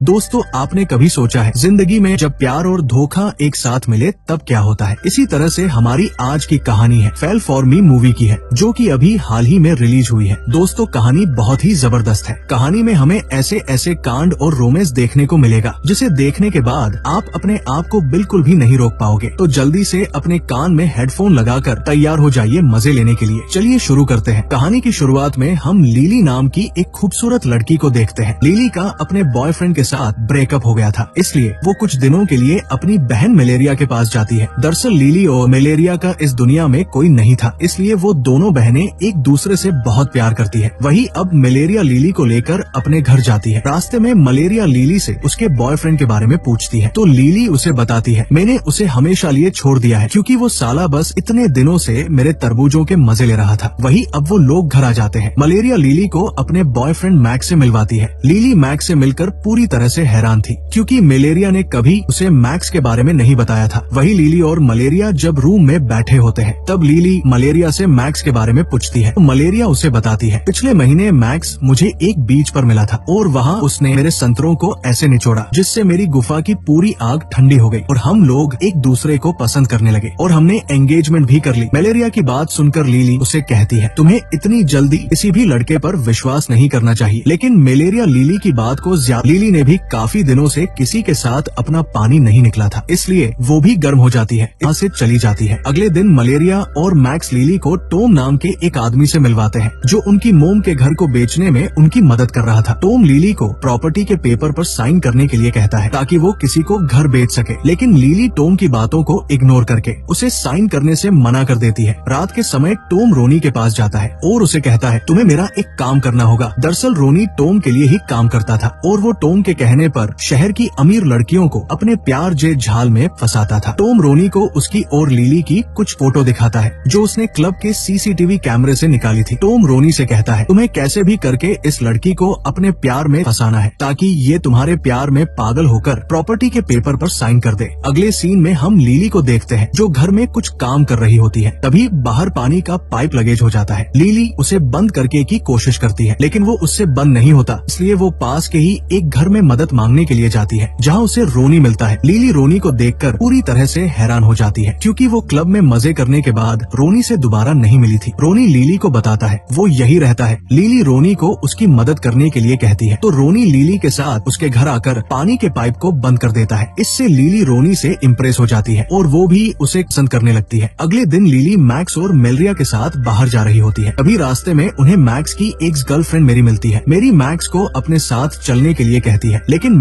दोस्तों, आपने कभी सोचा है जिंदगी में जब प्यार और धोखा एक साथ मिले तब क्या होता है? इसी तरह से हमारी आज की कहानी है फेल फॉर मी मूवी की है, जो कि अभी हाल ही में रिलीज हुई है। दोस्तों, कहानी बहुत ही जबरदस्त है। कहानी में हमें ऐसे ऐसे कांड और रोमांस देखने को मिलेगा जिसे देखने के बाद आप अपने आप को बिल्कुल भी नहीं रोक पाओगे। तो जल्दी से अपने कान में हेडफोन लगाकर तैयार हो जाइए मजे लेने के लिए। चलिए शुरू करते हैं। कहानी की शुरुआत में हम लिली नाम की एक खूबसूरत लड़की को देखते हैं। लिली का अपने बॉयफ्रेंड के साथ ब्रेकअप हो गया था, इसलिए वो कुछ दिनों के लिए अपनी बहन मलेरिया के पास जाती है। दरअसल लिली और मलेरिया का इस दुनिया में कोई नहीं था, इसलिए वो दोनों बहनें एक दूसरे से बहुत प्यार करती है। वही अब मलेरिया लिली को लेकर अपने घर जाती है। रास्ते में मलेरिया लिली से उसके बॉयफ्रेंड के बारे में पूछती है, तो लिली उसे बताती है, मैंने उसे हमेशा लिए छोड़ दिया है क्योंकि वो साला बस इतने दिनों से मेरे तरबूजों के मजे ले रहा था। वही अब वो लोग घर आ जाते हैं। मलेरिया लिली को अपने बॉयफ्रेंड मैक्स से मिलवाती है। लिली मैक्स से मिलकर पूरी तरह से हैरान थी क्योंकि मलेरिया ने कभी उसे मैक्स के बारे में नहीं बताया था। वही लिली और मलेरिया जब रूम में बैठे होते हैं तब लिली मलेरिया से मैक्स के बारे में पूछती है, तो मलेरिया उसे बताती है, पिछले महीने मैक्स मुझे एक बीच पर मिला था और वहाँ उसने मेरे संतरों को ऐसे निचोड़ा जिससे मेरी गुफा की पूरी आग ठंडी हो गई और हम लोग एक दूसरे को पसंद करने लगे और हमने एंगेजमेंट भी कर ली। मलेरिया की बात सुनकर लिली उसे कहती है, तुम्हें इतनी जल्दी किसी भी लड़के पर विश्वास नहीं करना चाहिए। लेकिन मलेरिया लिली की बात को लिली ने भी काफी दिनों से किसी के साथ अपना पानी नहीं निकला था, इसलिए वो भी गर्म हो जाती है, यहाँ से चली जाती है। अगले दिन मलेरिया और मैक्स लिली को टॉम नाम के एक आदमी से मिलवाते हैं जो उनकी मोम के घर को बेचने में उनकी मदद कर रहा था। टॉम लिली को प्रॉपर्टी के पेपर पर साइन करने के लिए कहता है ताकि वो किसी को घर बेच सके, लेकिन लिली टॉम की बातों को इग्नोर करके उसे साइन करने से मना कर देती है। रात के समय टॉम रोनी के पास जाता है और उसे कहता है, तुम्हें मेरा एक काम करना होगा। दरअसल रोनी टॉम के लिए ही काम करता था और वो टॉम के कहने पर शहर की अमीर लड़कियों को अपने प्यार जे झाल में फंसाता था। टॉम रोनी को उसकी और लिली की कुछ फोटो दिखाता है जो उसने क्लब के सीसीटीवी कैमरे से निकाली थी। टॉम रोनी से कहता है, तुम्हें कैसे भी करके इस लड़की को अपने प्यार में फंसाना है ताकि ये तुम्हारे प्यार में पागल होकर प्रॉपर्टी के पेपर पर साइन कर दे। अगले सीन में हम लिली को देखते हैं जो घर में कुछ काम कर रही होती है। तभी बाहर पानी का पाइप लीकेज हो जाता है। लिली उसे बंद करके की कोशिश करती है, लेकिन वो उससे बंद नहीं होता, इसलिए वो पास के ही एक घर में मदद मांगने के लिए जाती है जहाँ उसे रोनी मिलता है। लिली रोनी को देखकर पूरी तरह से हैरान हो जाती है क्योंकि वो क्लब में मजे करने के बाद रोनी से दोबारा नहीं मिली थी। रोनी लिली को बताता है वो यही रहता है। लिली रोनी को उसकी मदद करने के लिए कहती है, तो रोनी लिली के साथ उसके घर आकर पानी के पाइप को बंद कर देता है। इससे लिली रोनी से इम्प्रेस हो जाती है और वो भी उसे पसंद करने लगती है। अगले दिन लिली मैक्स और मलेरिया के साथ बाहर जा रही होती है। अभी रास्ते में उन्हें मैक्स की एक्स गर्लफ्रेंड मेरी मिलती है। मेरी मैक्स को अपने साथ चलने के लिए कहती है, लेकिन